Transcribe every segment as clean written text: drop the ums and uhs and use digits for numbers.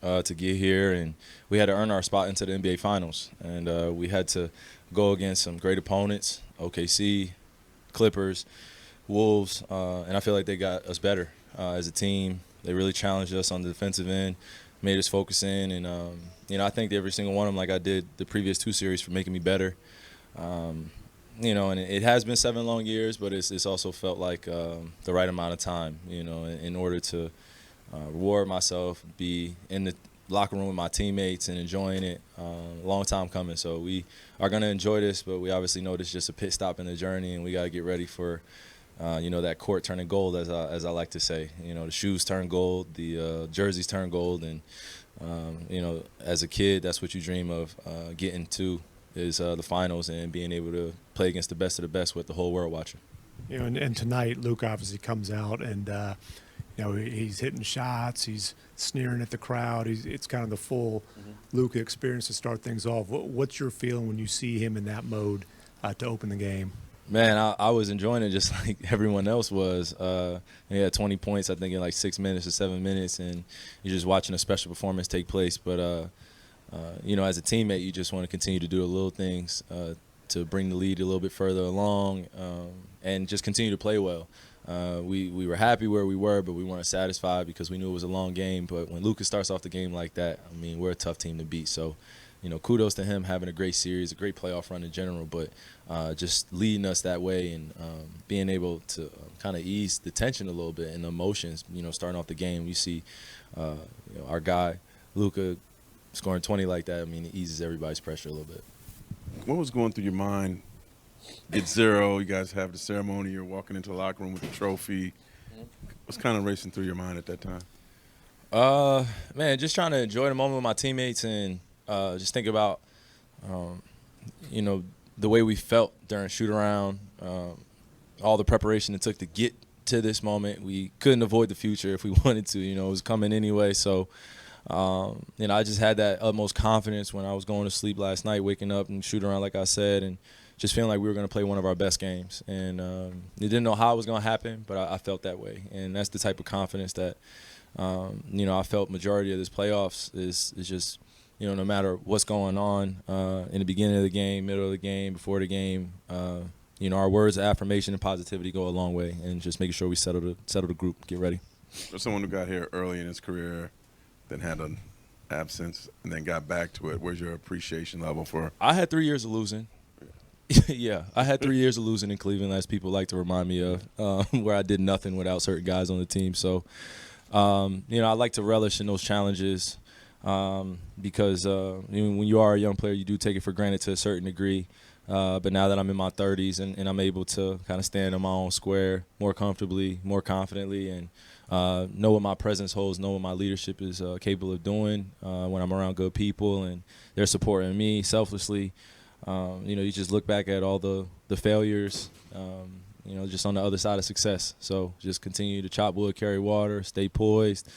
to get here, and we had to earn our spot into the NBA Finals. And we had to go against some great opponents, OKC, Clippers, Wolves, and I feel like they got us better as a team. They really challenged us on the defensive end, made us focus in, and I thanked every single one of them like I did the previous two series for making me better. Um, and it has been 7 long years, but it's also felt like the right amount of time, in order to reward myself, be in the locker room with my teammates and enjoying it. Long time coming. So we are going to enjoy this, but we obviously know this is just a pit stop in the journey, and we got to get ready for, that court turning gold, as I like to say. The shoes turn gold, the jerseys turn gold, and, as a kid, that's what you dream of, getting to is the finals and being able to play against the best of the best with the whole world watching. And tonight, Luke obviously comes out and he's hitting shots, he's sneering at the crowd. It's kind of the full Luka experience to start things off. What's your feeling when you see him in that mode to open the game? Man, I was enjoying it just like everyone else was. He had 20 points, I think, in like 6 minutes or 7 minutes, and you're just watching a special performance take place. But, as a teammate, you just want to continue to do the little things to bring the lead a little bit further along and just continue to play well. We were happy where we were, but we weren't satisfied because we knew it was a long game. But when Lucas starts off the game like that, I mean, we're a tough team to beat. So, kudos to him having a great series, a great playoff run in general, but just leading us that way and being able to kind of ease the tension a little bit and the emotions, starting off the game. You see our guy, Luka, scoring 20 like that. I mean, it eases everybody's pressure a little bit. What was going through your mind? Get 0, you guys have the ceremony, you're walking into the locker room with the trophy. What's kind of racing through your mind at that time? Man, just trying to enjoy the moment with my teammates and just think about, the way we felt during shoot-around, all the preparation it took to get to this moment. We couldn't avoid the future if we wanted to. It was coming anyway. So, I just had that utmost confidence when I was going to sleep last night, waking up and shooting around, like I said, and just feeling like we were going to play one of our best games. And didn't know how it was going to happen, but I felt that way. And that's the type of confidence that, I felt majority of this playoffs is just, no matter what's going on in the beginning of the game, middle of the game, before the game, our words of affirmation and positivity go a long way, and just making sure we settle the group, get ready. For someone who got here early in his career, then had an absence, and then got back to it, where's your appreciation level for? I had 3 years of losing. Yeah, I had 3 years of losing in Cleveland, as people like to remind me of, where I did nothing without certain guys on the team. So, I like to relish in those challenges because when you are a young player, you do take it for granted to a certain degree. But now that I'm in my 30s and I'm able to kind of stand on my own square more comfortably, more confidently, and know what my presence holds, know what my leadership is capable of doing when I'm around good people and they're supporting me selflessly. You just look back at all the failures, just on the other side of success. So just continue to chop wood, carry water, stay poised,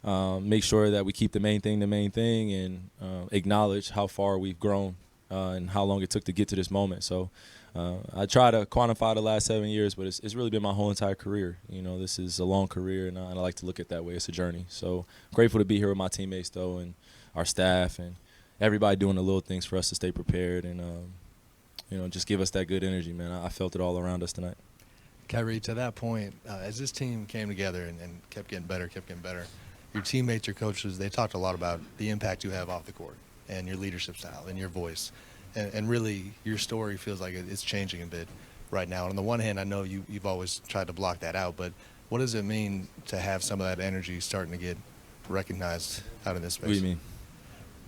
make sure that we keep the main thing, and acknowledge how far we've grown and how long it took to get to this moment. So I try to quantify the last 7 years, but it's really been my whole entire career. This is a long career, and I like to look at that way. It's a journey. So grateful to be here with my teammates, though, and our staff, and everybody doing the little things for us to stay prepared and, just give us that good energy, man. I felt it all around us tonight. Kyrie, to that point, as this team came together and kept getting better, your teammates, your coaches, they talked a lot about the impact you have off the court and your leadership style and your voice. And really, your story feels like it's changing a bit right now. And on the one hand, I know you've always tried to block that out, but what does it mean to have some of that energy starting to get recognized out in this space? What do you mean?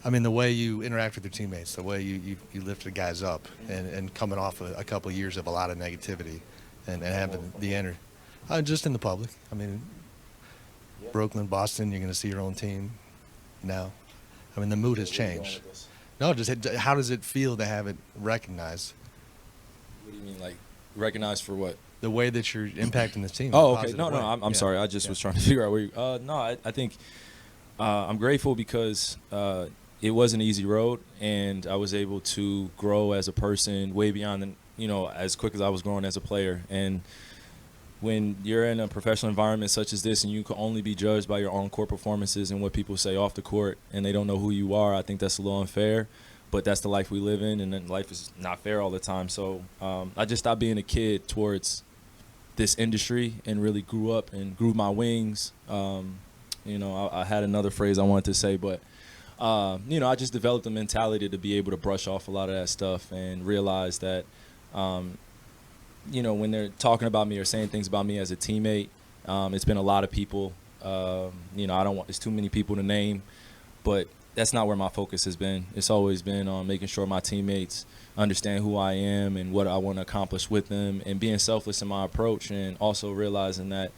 I mean, the way you interact with your teammates, the way you lift the guys up, and coming off a couple of years of a lot of negativity and having the energy. Just in the public. I mean, Brooklyn, Boston, you're going to see your own team now. I mean, the mood has changed. No, just how does it feel to have it recognized? What do you mean, like recognized for what? The way that you're impacting the team. Oh, okay. No, I'm sorry. I just was trying to figure out where you I think I'm grateful because it was an easy road, and I was able to grow as a person way beyond, as quick as I was growing as a player. And when you're in a professional environment such as this and you can only be judged by your on court performances and what people say off the court and they don't know who you are, I think that's a little unfair. But that's the life we live in, and then life is not fair all the time. So I just stopped being a kid towards this industry and really grew up and grew my wings. I had another phrase I wanted to say, but I just developed a mentality to be able to brush off a lot of that stuff and realize that, when they're talking about me or saying things about me as a teammate, it's been a lot of people. I don't want, it's too many people to name, but that's not where my focus has been. It's always been on making sure my teammates understand who I am and what I want to accomplish with them, and being selfless in my approach, and also realizing that,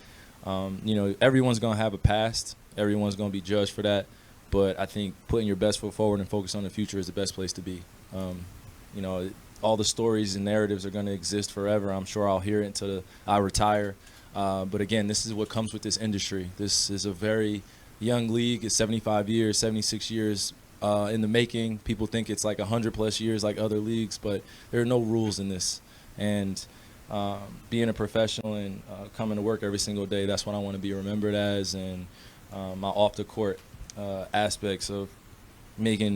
everyone's going to have a past. Everyone's going to be judged for that. But I think putting your best foot forward and focus on the future is the best place to be. All the stories and narratives are going to exist forever. I'm sure I'll hear it until I retire. But again, this is what comes with this industry. This is a very young league. It's 75 years, 76 years in the making. People think it's like 100+ years like other leagues, but there are no rules in this. And being a professional and coming to work every single day, that's what I want to be remembered as. And my off-the-court aspects of making